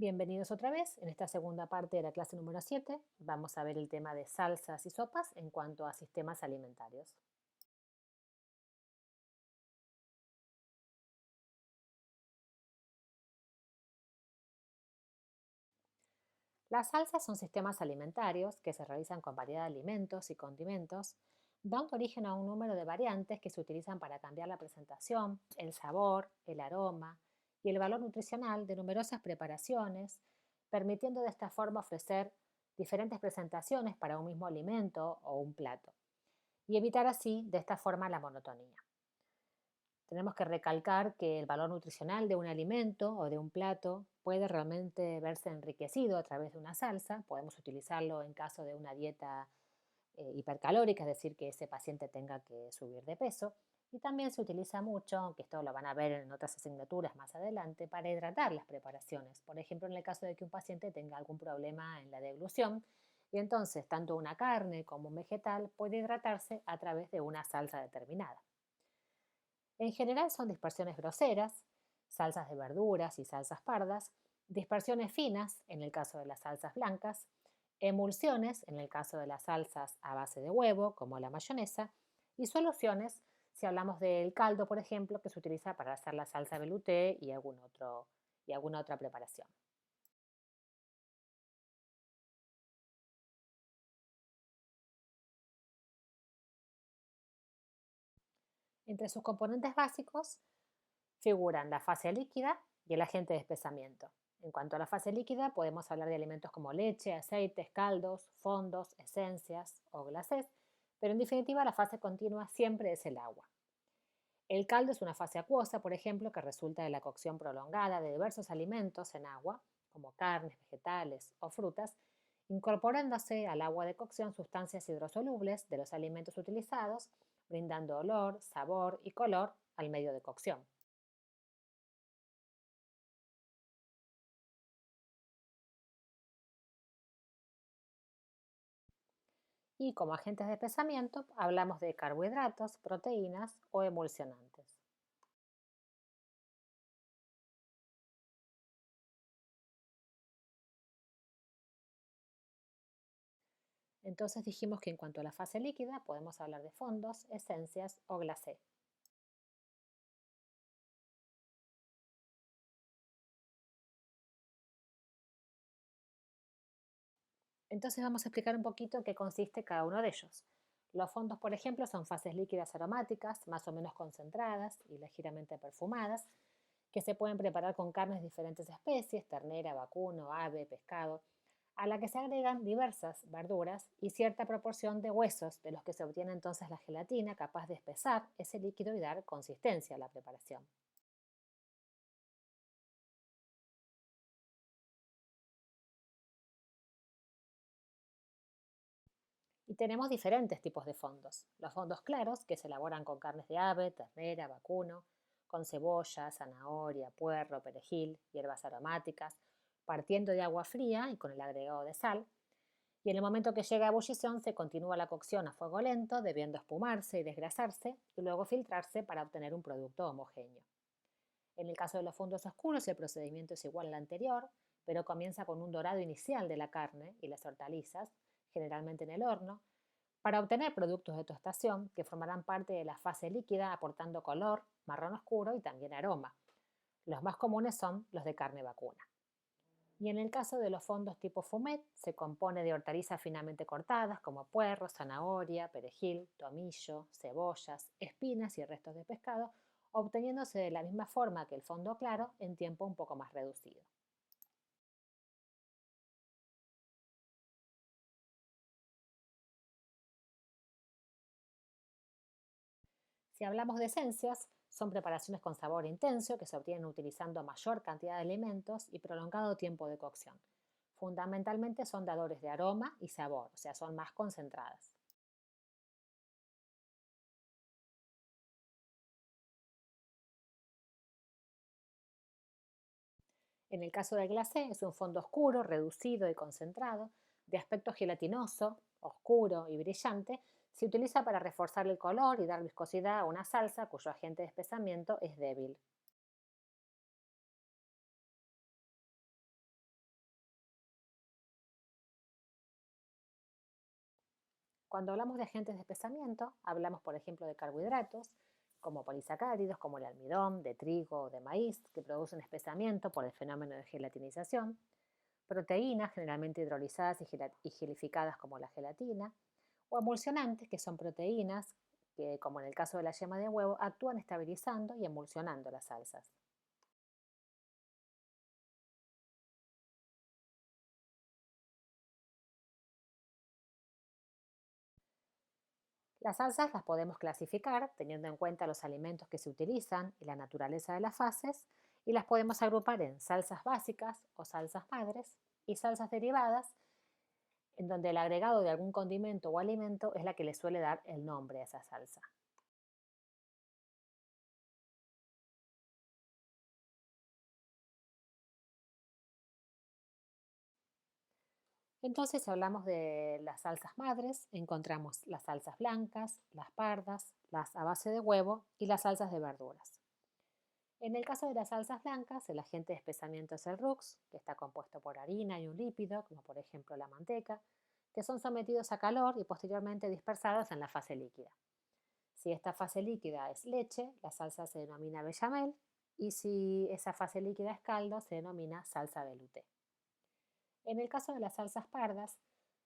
Bienvenidos otra vez. En esta segunda parte de la clase número 7 vamos a ver el tema de salsas y sopas en cuanto a sistemas alimentarios. Las salsas son sistemas alimentarios que se realizan con variedad de alimentos y condimentos, dando origen a un número de variantes que se utilizan para cambiar la presentación, el sabor, el aroma y el valor nutricional de numerosas preparaciones, permitiendo de esta forma ofrecer diferentes presentaciones para un mismo alimento o un plato, y evitar así de esta forma la monotonía. Tenemos que recalcar que el valor nutricional de un alimento o de un plato puede realmente verse enriquecido a través de una salsa. Podemos utilizarlo en caso de una dieta hipercalórica, es decir, que ese paciente tenga que subir de peso. Y también se utiliza mucho, aunque esto lo van a ver en otras asignaturas más adelante, para hidratar las preparaciones. Por ejemplo, en el caso de que un paciente tenga algún problema en la deglución, y entonces tanto una carne como un vegetal puede hidratarse a través de una salsa determinada. En general son dispersiones groseras, salsas de verduras y salsas pardas, dispersiones finas en el caso de las salsas blancas, emulsiones en el caso de las salsas a base de huevo, como la mayonesa, y soluciones si hablamos del caldo, por ejemplo, que se utiliza para hacer la salsa velouté y alguna otra preparación. Entre sus componentes básicos figuran la fase líquida y el agente de espesamiento. En cuanto a la fase líquida, podemos hablar de alimentos como leche, aceites, caldos, fondos, esencias o glacés, pero en definitiva la fase continua siempre es el agua. El caldo es una fase acuosa, por ejemplo, que resulta de la cocción prolongada de diversos alimentos en agua, como carnes, vegetales o frutas, incorporándose al agua de cocción sustancias hidrosolubles de los alimentos utilizados, brindando olor, sabor y color al medio de cocción. Y como agentes de espesamiento hablamos de carbohidratos, proteínas o emulsionantes. Entonces dijimos que en cuanto a la fase líquida podemos hablar de fondos, esencias o glacé. Entonces vamos a explicar un poquito en qué consiste cada uno de ellos. Los fondos, por ejemplo, son fases líquidas aromáticas, más o menos concentradas y ligeramente perfumadas, que se pueden preparar con carnes de diferentes especies, ternera, vacuno, ave, pescado, a la que se agregan diversas verduras y cierta proporción de huesos, de los que se obtiene entonces la gelatina capaz de espesar ese líquido y dar consistencia a la preparación. Y tenemos diferentes tipos de fondos. Los fondos claros, que se elaboran con carnes de ave, ternera, vacuno, con cebolla, zanahoria, puerro, perejil, hierbas aromáticas, partiendo de agua fría y con el agregado de sal. Y en el momento que llega a ebullición se continúa la cocción a fuego lento, debiendo espumarse y desgrasarse, y luego filtrarse para obtener un producto homogéneo. En el caso de los fondos oscuros el procedimiento es igual al anterior, pero comienza con un dorado inicial de la carne y las hortalizas, generalmente en el horno, para obtener productos de tostación que formarán parte de la fase líquida aportando color, marrón oscuro y también aroma. Los más comunes son los de carne vacuna. Y en el caso de los fondos tipo fumet, se compone de hortalizas finamente cortadas como puerro, zanahoria, perejil, tomillo, cebollas, espinas y restos de pescado, obteniéndose de la misma forma que el fondo claro en tiempo un poco más reducido. Si hablamos de esencias, son preparaciones con sabor intenso que se obtienen utilizando mayor cantidad de alimentos y prolongado tiempo de cocción. Fundamentalmente son dadores de aroma y sabor, o sea, son más concentradas. En el caso del glacé es un fondo oscuro, reducido y concentrado, de aspecto gelatinoso, oscuro y brillante. Se utiliza para reforzar el color y dar viscosidad a una salsa cuyo agente de espesamiento es débil. Cuando hablamos de agentes de espesamiento, hablamos, por ejemplo, de carbohidratos, como polisacáridos, como el almidón, de trigo o de maíz, que producen espesamiento por el fenómeno de gelatinización, proteínas, generalmente hidrolizadas y gelificadas, como la gelatina, o emulsionantes, que son proteínas que, como en el caso de la yema de huevo, actúan estabilizando y emulsionando las salsas. Las salsas las podemos clasificar teniendo en cuenta los alimentos que se utilizan y la naturaleza de las fases, y las podemos agrupar en salsas básicas o salsas madres y salsas derivadas, en donde el agregado de algún condimento o alimento es la que le suele dar el nombre a esa salsa. Entonces, si hablamos de las salsas madres, encontramos las salsas blancas, las pardas, las a base de huevo y las salsas de verduras. En el caso de las salsas blancas, el agente de espesamiento es el RUX, que está compuesto por harina y un lípido, como por ejemplo la manteca, que son sometidos a calor y posteriormente dispersados en la fase líquida. Si esta fase líquida es leche, la salsa se denomina bechamel, y si esa fase líquida es caldo, se denomina salsa velouté. En el caso de las salsas pardas,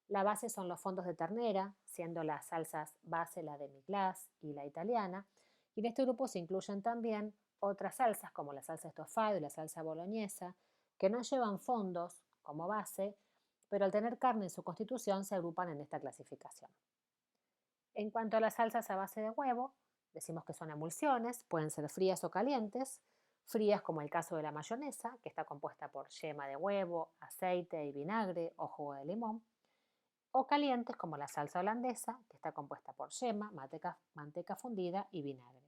la base son los fondos de ternera, siendo las salsas base la demi-glace y la italiana, y en este grupo se incluyen también otras salsas como la salsa estofado y la salsa boloñesa, que no llevan fondos como base, pero al tener carne en su constitución se agrupan en esta clasificación. En cuanto a las salsas a base de huevo, decimos que son emulsiones, pueden ser frías o calientes, frías como el caso de la mayonesa, que está compuesta por yema de huevo, aceite y vinagre o jugo de limón, o calientes como la salsa holandesa, que está compuesta por yema, manteca fundida y vinagre.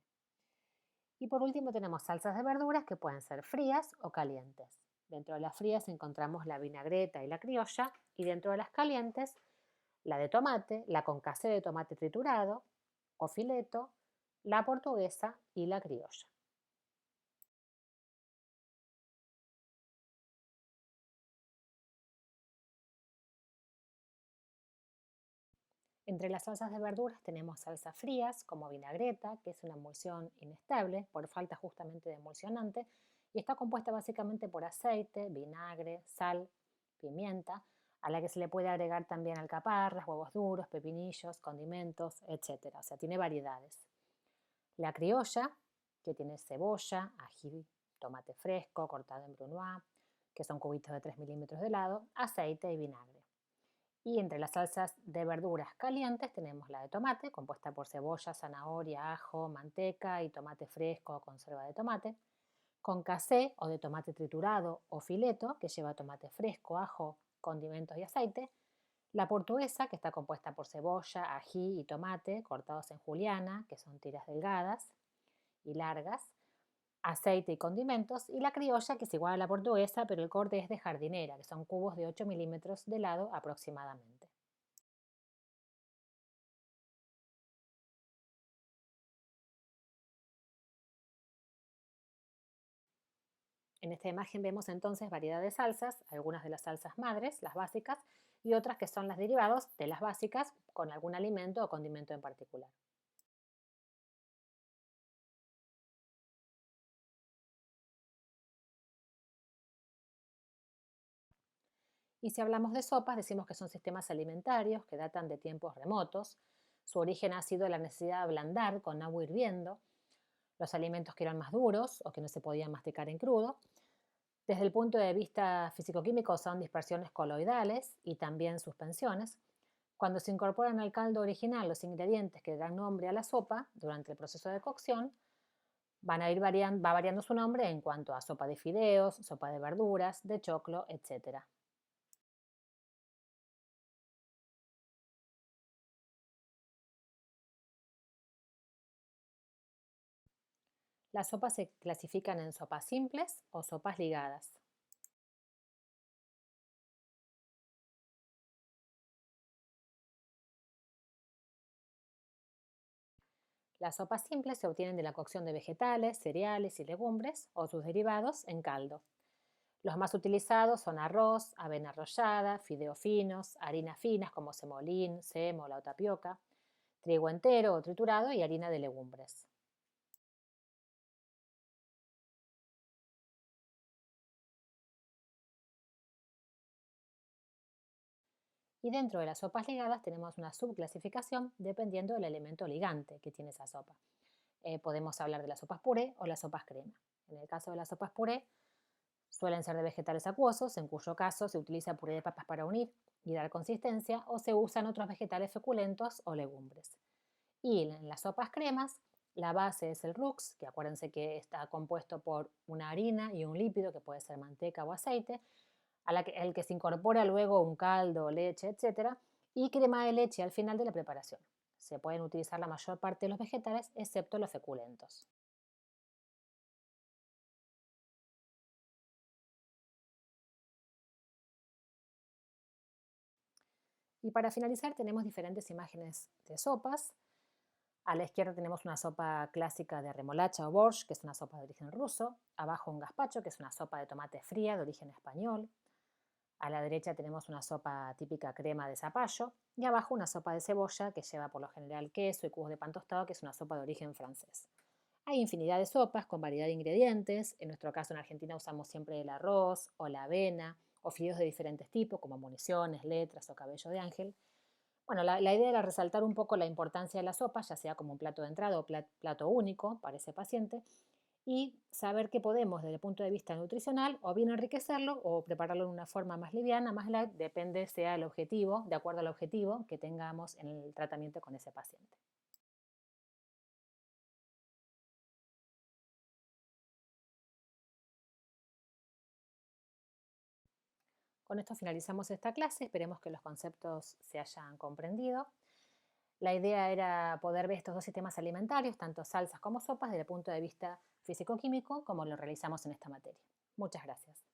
Y por último tenemos salsas de verduras que pueden ser frías o calientes. Dentro de las frías encontramos la vinagreta y la criolla, y dentro de las calientes la de tomate, la con casé de tomate triturado o fileto, la portuguesa y la criolla. Entre las salsas de verduras tenemos salsas frías como vinagreta, que es una emulsión inestable por falta justamente de emulsionante, y está compuesta básicamente por aceite, vinagre, sal, pimienta, a la que se le puede agregar también alcaparras, huevos duros, pepinillos, condimentos, etcétera. O sea, tiene variedades. La criolla, que tiene cebolla, ají, tomate fresco cortado en brunoise, que son cubitos de 3 milímetros de lado, aceite y vinagre. Y entre las salsas de verduras calientes tenemos la de tomate, compuesta por cebolla, zanahoria, ajo, manteca y tomate fresco o conserva de tomate, con casé o de tomate triturado o fileto, que lleva tomate fresco, ajo, condimentos y aceite, la portuguesa, que está compuesta por cebolla, ají y tomate cortados en juliana, que son tiras delgadas y largas, aceite y condimentos, y la criolla, que es igual a la portuguesa, pero el corte es de jardinera, que son cubos de 8 milímetros de lado aproximadamente. En esta imagen vemos entonces variedad de salsas, algunas de las salsas madres, las básicas, y otras que son las derivados de las básicas con algún alimento o condimento en particular. Y si hablamos de sopas, decimos que son sistemas alimentarios que datan de tiempos remotos. Su origen ha sido la necesidad de ablandar con agua hirviendo los alimentos que eran más duros o que no se podían masticar en crudo. Desde el punto de vista físico-químico son dispersiones coloidales y también suspensiones. Cuando se incorporan al caldo original los ingredientes que dan nombre a la sopa durante el proceso de cocción, va variando su nombre en cuanto a sopa de fideos, sopa de verduras, de choclo, etc. Las sopas se clasifican en sopas simples o sopas ligadas. Las sopas simples se obtienen de la cocción de vegetales, cereales y legumbres o sus derivados en caldo. Los más utilizados son arroz, avena arrollada, fideos finos, harinas finas como semolín, sémola o tapioca, trigo entero o triturado y harina de legumbres. Y dentro de las sopas ligadas tenemos una subclasificación dependiendo del elemento ligante que tiene esa sopa. Podemos hablar de las sopas puré o las sopas crema. En el caso de las sopas puré, suelen ser de vegetales acuosos, en cuyo caso se utiliza puré de papas para unir y dar consistencia, o se usan otros vegetales suculentos o legumbres. Y en las sopas cremas, la base es el RUX, que acuérdense que está compuesto por una harina y un lípido, que puede ser manteca o aceite, al que se incorpora luego un caldo, leche, etcétera, y crema de leche al final de la preparación. Se pueden utilizar la mayor parte de los vegetales, excepto los feculentos. Y para finalizar tenemos diferentes imágenes de sopas. A la izquierda tenemos una sopa clásica de remolacha o borsch, que es una sopa de origen ruso. Abajo un gazpacho, que es una sopa de tomate fría de origen español. A la derecha tenemos una sopa típica crema de zapallo. Y abajo una sopa de cebolla, que lleva por lo general queso y cubos de pan tostado, que es una sopa de origen francés. Hay infinidad de sopas con variedad de ingredientes. En nuestro caso en Argentina usamos siempre el arroz o la avena o fideos de diferentes tipos como municiones, letras o cabello de ángel. Bueno, la idea era resaltar un poco la importancia de la sopa, ya sea como un plato de entrada o plato único para ese paciente, y saber que podemos desde el punto de vista nutricional o bien enriquecerlo o prepararlo de una forma más liviana, más light, depende sea el objetivo, de acuerdo al objetivo que tengamos en el tratamiento con ese paciente. Con esto finalizamos esta clase, esperemos que los conceptos se hayan comprendido. La idea era poder ver estos dos sistemas alimentarios, tanto salsas como sopas, desde el punto de vista físico-químico, como lo realizamos en esta materia. Muchas gracias.